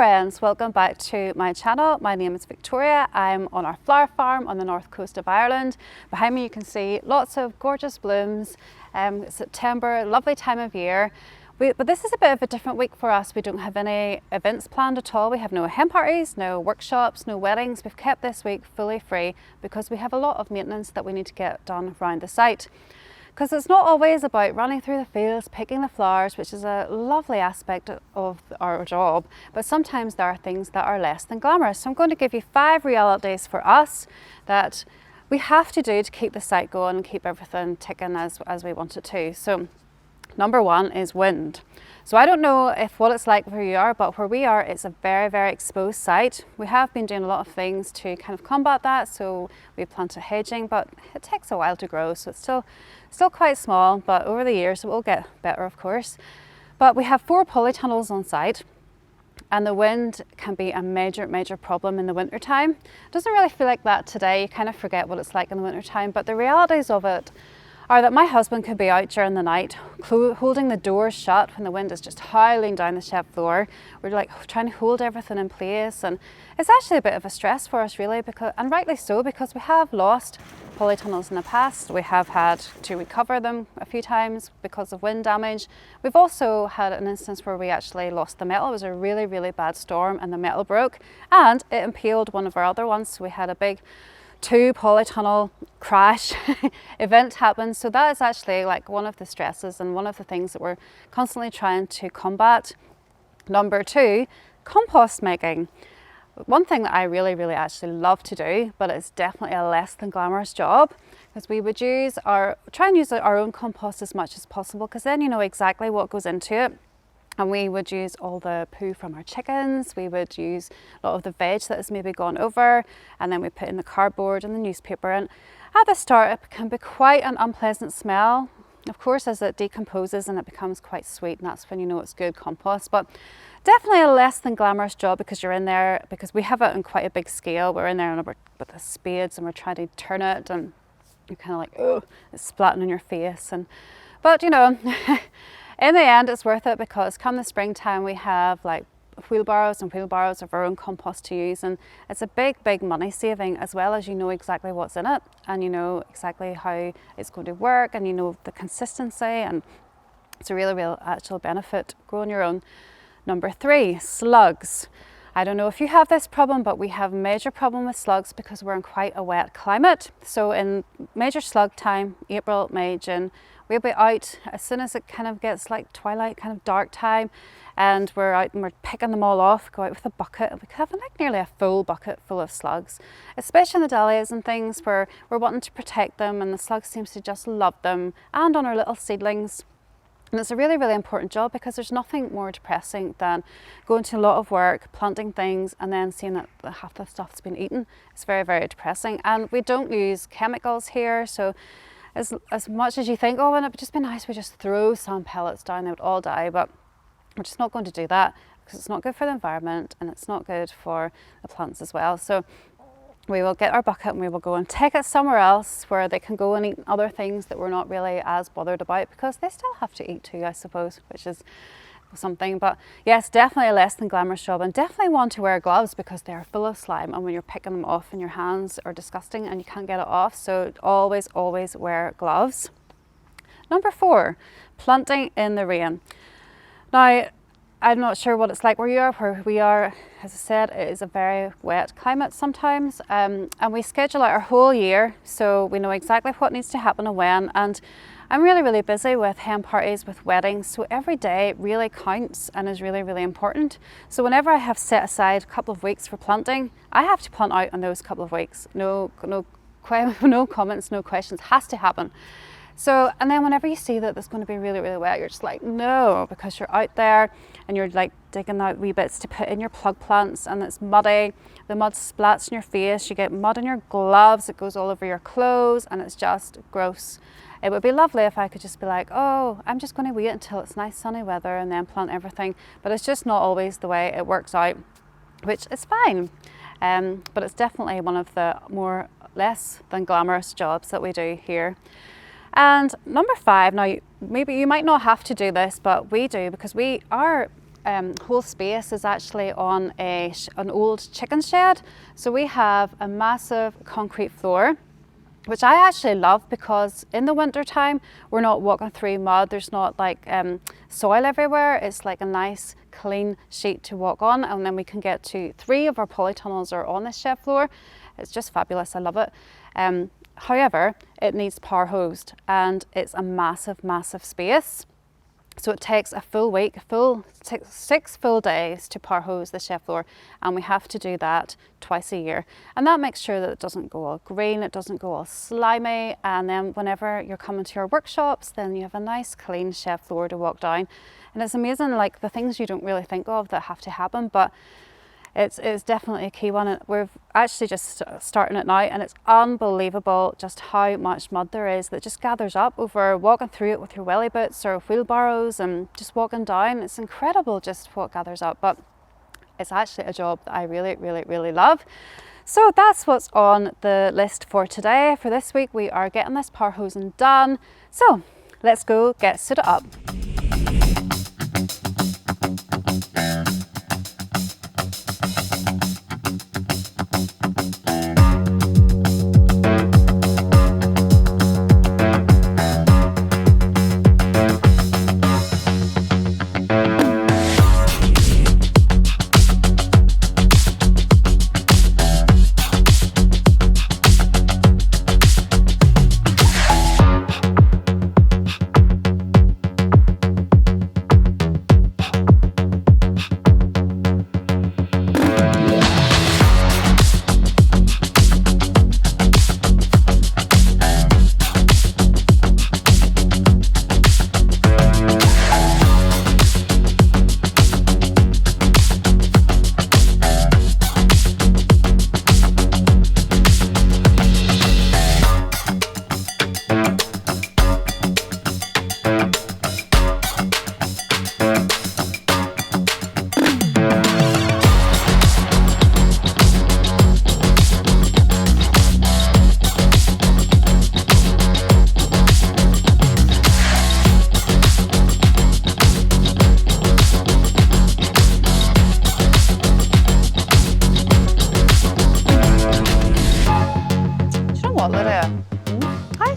friends, welcome back to my channel. My name is Victoria. I'm on our flower farm on the north coast of Ireland. Behind me you can see lots of gorgeous blooms. September, lovely time of year. But this is a bit of a different week for us. We don't have any events planned at all. We have no hen parties, no workshops, no weddings. We've kept this week fully free because we have a lot of maintenance that we need to get done around the site. Because it's not always about running through the fields, picking the flowers, which is a lovely aspect of our job, but sometimes there are things that are less than glamorous. So I'm going to give you 5 realities for us that we have to do to keep the site going and keep everything ticking as we want it to. So number 1 is wind. So I don't know what it's like where you are, but where we are, it's a very, very exposed site. We have been doing a lot of things to kind of combat that. So we planted hedging, but it takes a while to grow. So it's still quite small, but over the years it will get better, of course. But we have 4 polytunnels on site, and the wind can be a major, major problem in the winter time. It doesn't really feel like that today. You kind of forget what it's like in the winter time, but the realities of it are that my husband could be out during the night holding the doors shut when the wind is just howling down the shed floor. We're like trying to hold everything in place, and it's actually a bit of a stress for us really, and rightly so, because we have lost polytunnels in the past. We have had to recover them a few times because of wind damage. We've also had an instance where we actually lost the metal. It was a really, really bad storm and the metal broke and it impaled one of our other ones. So we had a big 2 polytunnel crash event happen. So that is actually like one of the stresses and one of the things that we're constantly trying to combat. Number 2, compost making. One thing that I really, really actually love to do, but it's definitely a less than glamorous job, because we would try and use our own compost as much as possible, because then you know exactly what goes into it. And we would use all the poo from our chickens, we would use a lot of the veg that has maybe gone over, and then we put in the cardboard and the newspaper. And at the start it can be quite an unpleasant smell. Of course, as it decomposes and it becomes quite sweet, and that's when you know it's good compost. But definitely a less than glamorous job, because you're in there, because we have it on quite a big scale. We're in there with the spades and we're trying to turn it, and you're kind of like, oh, it's splatting on your face. But you know, in the end it's worth it, because come the springtime we have like wheelbarrows and wheelbarrows of our own compost to use, and it's a big, big money saving, as well as you know exactly what's in it, and you know exactly how it's going to work, and you know the consistency, and it's a really real actual benefit growing your own. Number 3, slugs. I don't know if you have this problem, but we have a major problem with slugs because we're in quite a wet climate. So in major slug time, April, May, June, we'll be out as soon as it kind of gets like twilight, kind of dark time, and we're out and we're picking them all off, go out with a bucket, and we have like nearly a full bucket full of slugs, especially in the dahlias and things where we're wanting to protect them, and the slug seems to just love them, and on our little seedlings. And it's a really, really important job, because there's nothing more depressing than going to a lot of work, planting things, and then seeing that half the stuff's been eaten. It's very, very depressing. And we don't use chemicals here, so as much as you think, oh, wouldn't it just be nice if we just throw some pellets down, they would all die, but we're just not going to do that, because it's not good for the environment and it's not good for the plants as well. So we will get our bucket and we will go and take it somewhere else where they can go and eat other things that we're not really as bothered about, because they still have to eat too, I suppose, which is something. But yes, definitely a less than glamorous job, and definitely want to wear gloves, because they are full of slime, and when you're picking them off and your hands are disgusting and you can't get it off. So always, always wear gloves. Number 4, planting in the rain. Now, I'm not sure what it's like where you are. Where we are, as I said, it is a very wet climate sometimes, and we schedule out our whole year, so we know exactly what needs to happen and when. And I'm really, really busy with hen parties, with weddings, so every day really counts and is really, really important. So whenever I have set aside a couple of weeks for planting, I have to plant out on those couple of weeks. No comments, no questions, has to happen. So, and then whenever you see that it's going to be really, really wet, you're just like, no, because you're out there and you're like digging out wee bits to put in your plug plants, and it's muddy, the mud splats in your face, you get mud in your gloves, it goes all over your clothes, and it's just gross. It would be lovely if I could just be like, oh, I'm just going to wait until it's nice sunny weather and then plant everything, but it's just not always the way it works out, which is fine. But it's definitely one of the less than glamorous jobs that we do here. And number 5, now maybe you might not have to do this, but we do, because our whole space is actually on an old chicken shed. So we have a massive concrete floor, which I actually love because in the winter time we're not walking through mud. There's not like soil everywhere. It's like a nice clean sheet to walk on, and then we can get to 3 of our polytunnels are on this shed floor. It's just fabulous. I love it. However, it needs power hosed, and it's a massive space. So it takes a full week, 6 full days to power hose the shed floor, and we have to do that twice a year. And that makes sure that it doesn't go all green, it doesn't go all slimy, and then whenever you're coming to your workshops, then you have a nice clean shed floor to walk down. And it's amazing, like the things you don't really think of that have to happen, but it's definitely a key one. And we're actually just starting it now, and it's unbelievable just how much mud there is that just gathers up over walking through it with your welly boots or wheelbarrows and just walking down. It's incredible just what gathers up, but it's actually a job that I really love. So that's what's on the list for today. For this week we are getting this power hosing done. So let's go get suited up.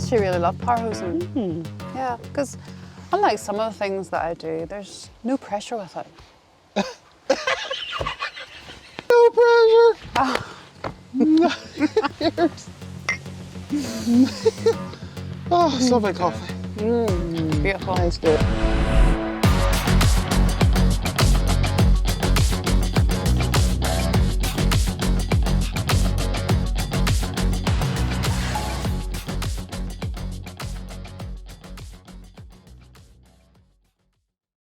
I really love power hosing. Yeah, because unlike some of the things that I do, there's no pressure with it. No pressure. Oh, it's not my coffee. Beautiful. Thanks, good.